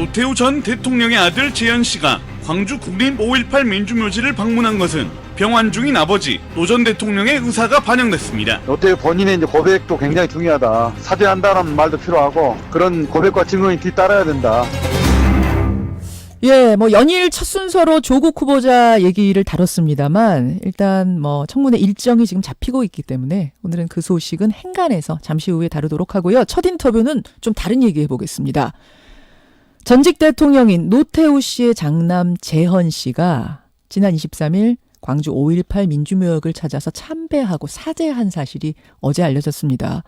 노태우 전 대통령의 아들 재현 씨가 광주 국립 5.18 민주묘지를 방문한 것은 병환 중인 아버지 노 전 대통령의 의사가 반영됐습니다. 노태우 본인의 이제 고백도 굉장히 중요하다. 사죄한다는 말도 필요하고 그런 고백과 증언이 뒤따라야 된다. 예, 연일 첫 순서로 조국 후보자 얘기를 다뤘습니다만 일단 청문회 일정이 지금 잡히고 있기 때문에 오늘은 그 소식은 행간에서 잠시 후에 다루도록 하고요. 첫 인터뷰는 좀 다른 얘기 해보겠습니다. 전직 대통령인 노태우 씨의 장남 재헌 씨가 지난 23일 광주 5.18 민주묘역을 찾아서 참배하고 사죄한 사실이 어제 알려졌습니다.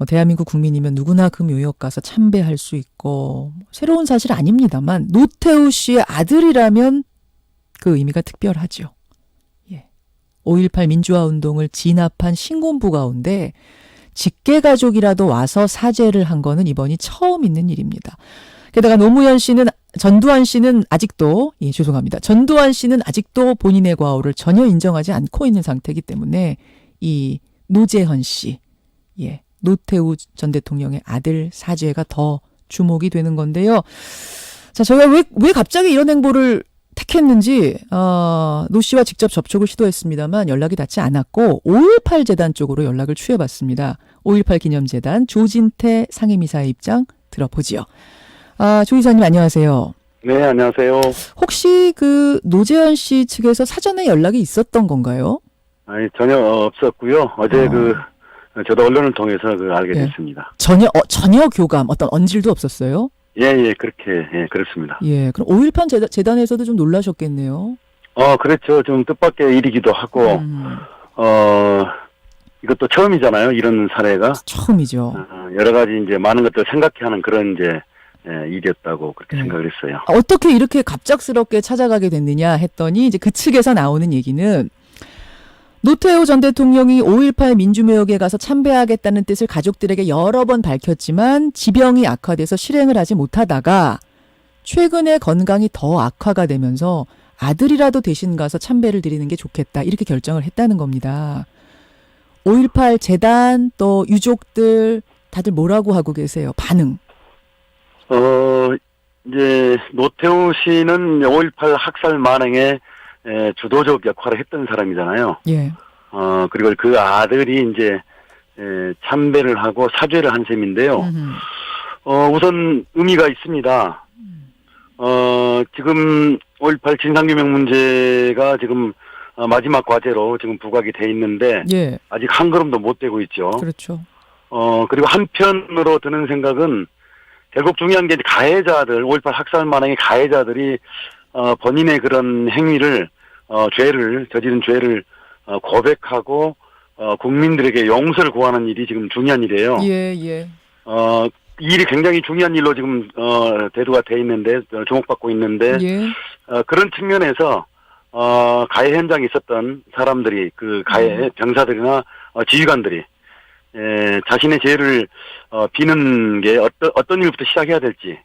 대한민국 국민이면 누구나 그 묘역 가서 참배할 수 있고 새로운 사실 아닙니다만 노태우 씨의 아들이라면 그 의미가 특별하죠. 예. 5.18 민주화운동을 진압한 신군부 가운데 직계가족이라도 와서 사죄를 한 거는 이번이 처음 있는 일입니다. 게다가 전두환 씨는 아직도 본인의 과오를 전혀 인정하지 않고 있는 상태이기 때문에 이 노재헌 씨, 노태우 전 대통령의 아들 사죄가 더 주목이 되는 건데요. 자, 저희가 왜 갑자기 이런 행보를 택했는지, 노 씨와 직접 접촉을 시도했습니다만 연락이 닿지 않았고, 5.18 재단 쪽으로 연락을 취해봤습니다. 5.18 기념재단 조진태 상임이사의 입장 들어보지요. 조 이사님 안녕하세요. 네, 안녕하세요. 혹시 그 노재헌 씨 측에서 사전에 연락이 있었던 건가요? 아니, 전혀 없었고요. 어제 저도 언론을 통해서 알게 됐습니다. 전혀 교감, 어떤 언질도 없었어요? 예, 그렇습니다. 예, 그럼 5.18 재단에서도 좀 놀라셨겠네요. 그렇죠. 좀 뜻밖의 일이기도 하고, 이것도 처음이잖아요. 이런 사례가. 처음이죠. 여러 가지 이제 많은 것들을 생각해 하는 그런 일이었다고 그렇게 생각을 했어요. 어떻게 이렇게 갑작스럽게 찾아가게 됐느냐 했더니 이제 그 측에서 나오는 얘기는 노태우 전 대통령이 5.18 민주묘역에 가서 참배하겠다는 뜻을 가족들에게 여러 번 밝혔지만 지병이 악화돼서 실행을 하지 못하다가 최근에 건강이 더 악화가 되면서 아들이라도 대신 가서 참배를 드리는 게 좋겠다 이렇게 결정을 했다는 겁니다. 5.18 재단 또 유족들 다들 뭐라고 하고 계세요? 반응. 이제 노태우 씨는 5.18 학살 만행에 주도적 역할을 했던 사람이잖아요. 예. 그리고 그 아들이 이제 참배를 하고 사죄를 한 셈인데요. 우선 의미가 있습니다. 지금 5.18 진상규명 문제가 지금 마지막 과제로 지금 부각이 돼 있는데 예. 아직 한 걸음도 못 떼고 있죠. 그렇죠. 그리고 한편으로 드는 생각은 결국 중요한 게 가해자들, 5.18 학살 만행의 가해자들이 본인의 그런 행위를 저지른 죄를 고백하고 국민들에게 용서를 구하는 일이 지금 중요한 일이에요. 예. 이 일이 굉장히 중요한 일로 지금 대두가 돼 있는데 주목받고 있는데 예. 그런 측면에서 가해 현장에 있었던 사람들이 그 가해 병사들이나 지휘관들이 자신의 죄를 비는 게 어떤 일부터 시작해야 될지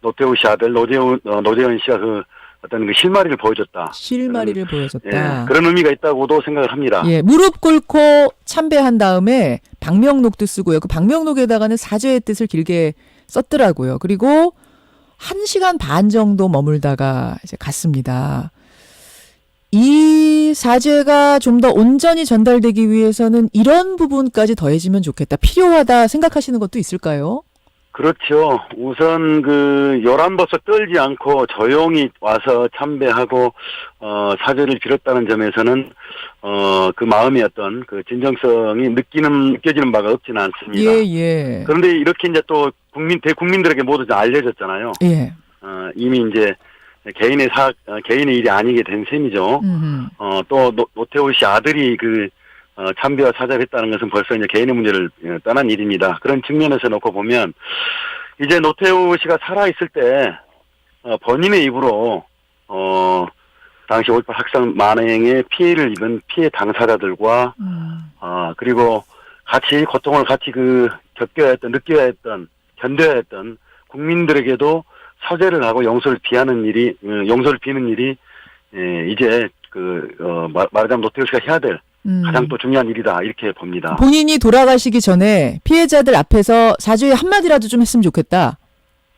노태우 씨 아들 노재헌 씨가 어떤 그 실마리를 보여줬다. 실마리를 보여줬다. 그런 의미가 있다고도 생각을 합니다. 예, 무릎 꿇고 참배한 다음에 방명록도 쓰고요. 그 방명록에다가는 사죄의 뜻을 길게 썼더라고요. 그리고 1시간 반 정도 머물다가 이제 갔습니다. 이 사죄가 좀 더 온전히 전달되기 위해서는 이런 부분까지 더해지면 좋겠다. 필요하다 생각하시는 것도 있을까요? 그렇죠. 우선 요란버섯 떨지 않고 조용히 와서 참배하고 사죄를 빌었다는 점에서는 그 마음의 어떤 그 진정성이 느껴지는 바가 없지는 않습니다. 예. 그런데 이렇게 이제 또 대국민들에게 모두 다 알려졌잖아요. 예. 이미 이제 개인의 일이 아니게 된 셈이죠. 또 노태우 씨 아들이 참배와 사죄를 했다는 것은 벌써 이제 개인의 문제를 떠난 일입니다. 그런 측면에서 놓고 보면 이제 노태우 씨가 살아있을 때 본인의 입으로 당시 5.18 학살 만행의 피해를 입은 피해 당사자들과 그리고 같이 고통을 같이 느껴야 했던 견뎌야 했던 국민들에게도 사죄를 하고 용서를 비는 일이 이제 말하자면 노태우 씨가 해야 될 가장 또 중요한 일이다 이렇게 봅니다. 본인이 돌아가시기 전에 피해자들 앞에서 사죄의 한마디라도 좀 했으면 좋겠다.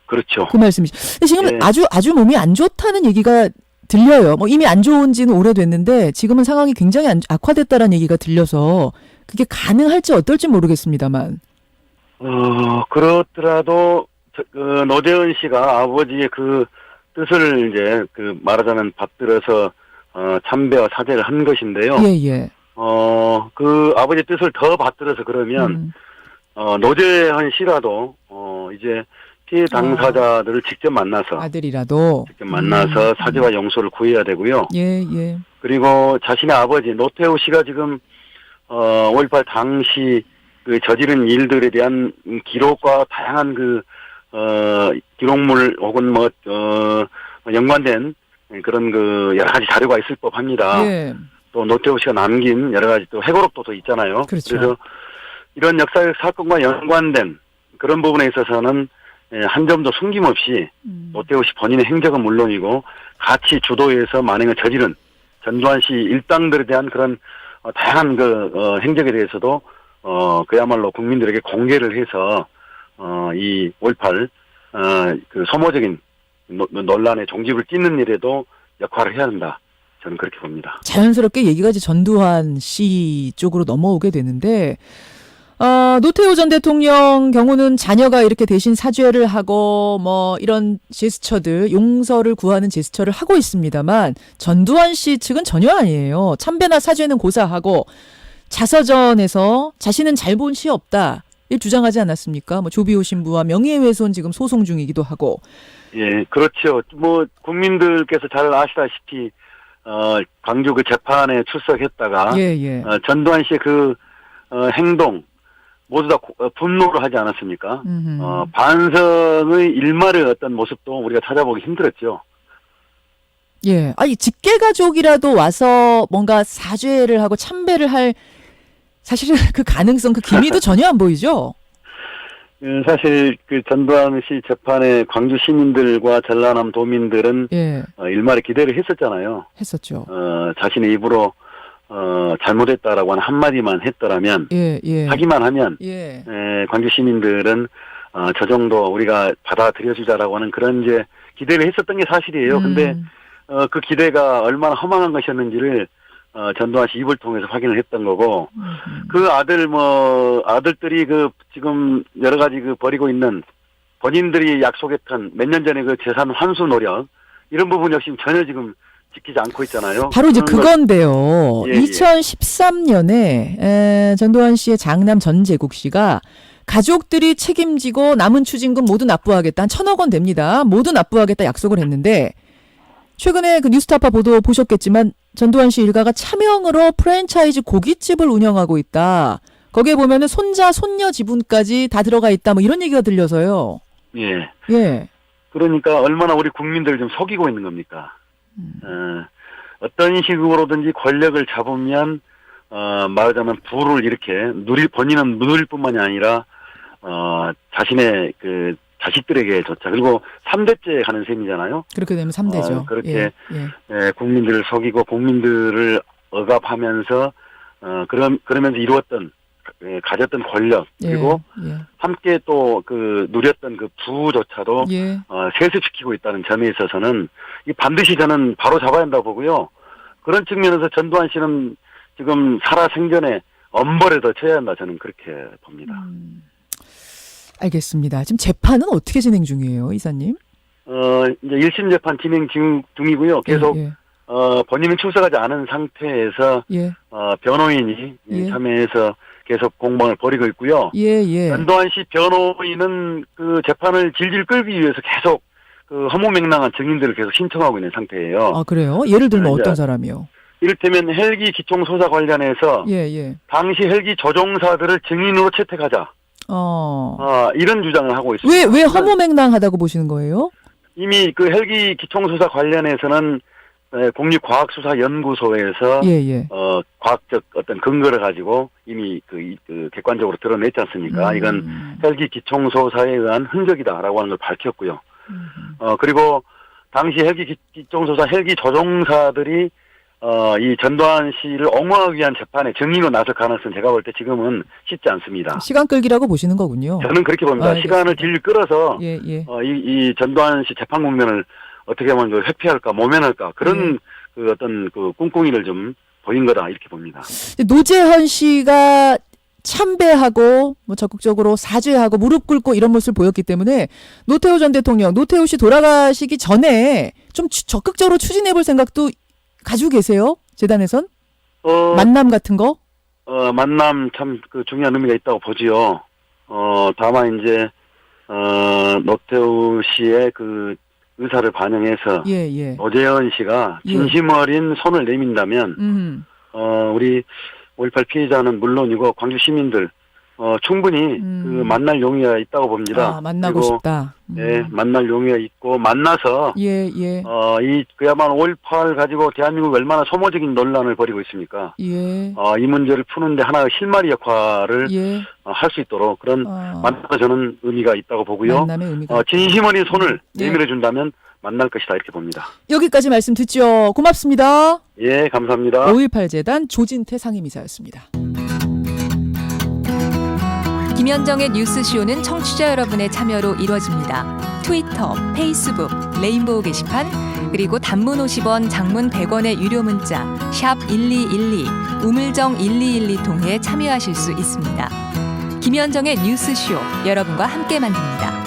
그렇죠. 그 말씀이죠. 근데 지금 예. 아주 몸이 안 좋다는 얘기가 들려요. 뭐 이미 안 좋은지는 오래됐는데 지금은 상황이 굉장히 악화됐다라는 얘기가 들려서 그게 가능할지 어떨지 모르겠습니다만. 그렇더라도 노재현 씨가 아버지의 그 뜻을 이제 그 말하자면 받들어서 참배와 사죄를 한 것인데요. 예. 그 아버지의 뜻을 더 받들어서 그러면 노재현 씨라도 이제 피해 당사자들을 직접 만나서 아들이라도 사죄와 용서를 구해야 되고요. 예. 그리고 자신의 아버지 노태우 씨가 지금 5.18 당시 그 저지른 일들에 대한 기록과 다양한 그 기록물 혹은 연관된 그런 그 여러 가지 자료가 있을 법합니다. 예. 또 노태우 씨가 남긴 여러 가지 또 회고록도 또 있잖아요. 그렇죠. 그래서 이런 역사적 사건과 연관된 그런 부분에 있어서는 한 점도 숨김없이 노태우 씨 본인의 행적은 물론이고 같이 주도해서 만행을 저지른 전두환 씨 일당들에 대한 그런 다양한 그 행적에 대해서도 그야말로 국민들에게 공개를 해서 이 5.18 그 소모적인 논란의 종집을 찢는 일에도 역할을 해야 한다. 저는 그렇게 봅니다. 자연스럽게 얘기가 이제 전두환 씨 쪽으로 넘어오게 되는데 노태우 전 대통령 경우는 자녀가 이렇게 대신 사죄를 하고 뭐 이런 제스처들, 용서를 구하는 제스처를 하고 있습니다만 전두환 씨 측은 전혀 아니에요. 참배나 사죄는 고사하고 자서전에서 자신은 잘 본 시 없다. 이 주장하지 않았습니까? 뭐 조비오 신부와 명예훼손 지금 소송 중이기도 하고. 예, 그렇죠. 뭐 국민들께서 잘 아시다시피 광주 그 재판에 출석했다가 예. 전두환 씨의 그 행동 모두 다 분노를 하지 않았습니까? 반성의 일말의 어떤 모습도 우리가 찾아보기 힘들었죠. 예. 아니 직계가족이라도 와서 뭔가 사죄를 하고 참배를 할 사실은 그 가능성, 그 기미도 전혀 안 보이죠. 사실 그 전두환 씨 재판에 광주 시민들과 전라남 도민들은 일말의 기대를 했었잖아요. 했었죠. 자신의 입으로 잘못했다라고 하는 한마디만 했더라면 하기만 하면 광주 시민들은 저 정도 우리가 받아들여주자라고 하는 그런 이제 기대를 했었던 게 사실이에요. 근데 그 기대가 얼마나 허망한 것이었는지를 전두환 씨 입을 통해서 확인을 했던 거고 그 아들들이 그 지금 여러 가지 그 벌이고 있는 본인들이 약속했던 몇 년 전에 그 재산 환수 노력 이런 부분 역시 전혀 지금 지키지 않고 있잖아요. 바로 이제 그건데요. 2013년에 전두환 씨의 장남 전재국 씨가 가족들이 책임지고 남은 추징금 모두 납부하겠다. 한 1,000억 원 됩니다. 모두 납부하겠다 약속을 했는데 최근에 그 뉴스타파 보도 보셨겠지만 전두환 씨 일가가 차명으로 프랜차이즈 고깃집을 운영하고 있다. 거기에 보면은 손자, 손녀 지분까지 다 들어가 있다. 뭐 이런 얘기가 들려서요. 예. 예. 그러니까 얼마나 우리 국민들을 좀 속이고 있는 겁니까? 어떤 식으로든지 권력을 잡으면 말하자면 부를 이렇게 본인은 누릴 뿐만이 아니라 자신의 그 자식들에게조차 그리고 3대째 가는 셈이잖아요. 그렇게 되면 3대죠. 그렇게 국민들을 속이고 국민들을 억압하면서 그러면서 이루었던 가졌던 권력 그리고 함께 또 그 누렸던 그 부조차도 세습시키고 있다는 점에 있어서는 이 반드시 저는 바로 잡아야 한다고 보고요. 그런 측면에서 전두환 씨는 지금 살아생전에 엄벌에 더 쳐야 한다 저는 그렇게 봅니다. 알겠습니다. 지금 재판은 어떻게 진행 중이에요, 이사님? 이제 1심 재판 진행 중이고요. 계속 본인은 출석하지 않은 상태에서 변호인이 참여해서 계속 공방을 벌이고 있고요. 전두환 씨 변호인은 그 재판을 질질 끌기 위해서 계속 그 허무맹랑한 증인들을 계속 신청하고 있는 상태예요. 아, 그래요? 예를 들면 어떤 사람이요? 이를테면 헬기 기총소사 관련해서 당시 헬기 조종사들을 증인으로 채택하자. 이런 주장을 하고 있습니다. 왜 허무맹랑하다고 보시는 거예요? 이미 그 헬기 기총소사 관련해서는 국립과학수사연구소에서 과학적 어떤 근거를 가지고 이미 그 객관적으로 드러냈지 않습니까? 이건 헬기 기총소사에 의한 흔적이다라고 하는 걸 밝혔고요. 그리고 당시 헬기 기총소사 헬기 조종사들이 이 전두환 씨를 옹호하기 위한 재판에 증인으로 나설 가능성은 제가 볼 때 지금은 쉽지 않습니다. 시간 끌기라고 보시는 거군요. 저는 그렇게 봅니다. 알겠습니다. 시간을 질 끌어서 예, 예. 이 전두환 씨 재판 국면을 어떻게 하면 회피할까, 모면할까 그런 그 어떤 그 꿍꿍이를 좀 보인 거다 이렇게 봅니다. 노재현 씨가 참배하고 뭐 적극적으로 사죄하고 무릎 꿇고 이런 모습을 보였기 때문에 노태우 전 대통령, 노태우 씨 돌아가시기 전에 좀 적극적으로 추진해볼 생각도 가지고 계세요? 재단에선? 만남 같은 거? 만남 참 그 중요한 의미가 있다고 보지요. 다만 이제 노태우 씨의 그 의사를 반영해서 예, 예. 노재현 씨가 진심 어린 손을 내민다면 우리 5.18 피해자는 물론이고 광주 시민들 충분히 그 만날 용의가 있다고 봅니다. 아, 만나고 그리고, 싶다. 네, 만날 용의가 있고 만나서 예, 예. 이 그야말로 5.18 가지고 대한민국이 얼마나 소모적인 논란을 벌이고 있습니까? 예. 이 문제를 푸는데 하나의 실마리 역할을 예. 할 수 있도록 그런 만남도 저는 의미가 있다고 보고요. 만남의 의미가 진심 어린 손을 예. 내밀어 준다면 만날 것이다 이렇게 봅니다. 여기까지 말씀 듣죠. 고맙습니다. 예, 감사합니다. 5.18 재단 조진태 상임이사였습니다. 김현정의 뉴스쇼는 청취자 여러분의 참여로 이루어집니다. 트위터, 페이스북, 레인보우 게시판, 그리고 단문 50원, 장문 100원의 유료 문자 샵 1212, 우물정 1212 통해 참여하실 수 있습니다. 김현정의 뉴스쇼, 여러분과 함께 만듭니다.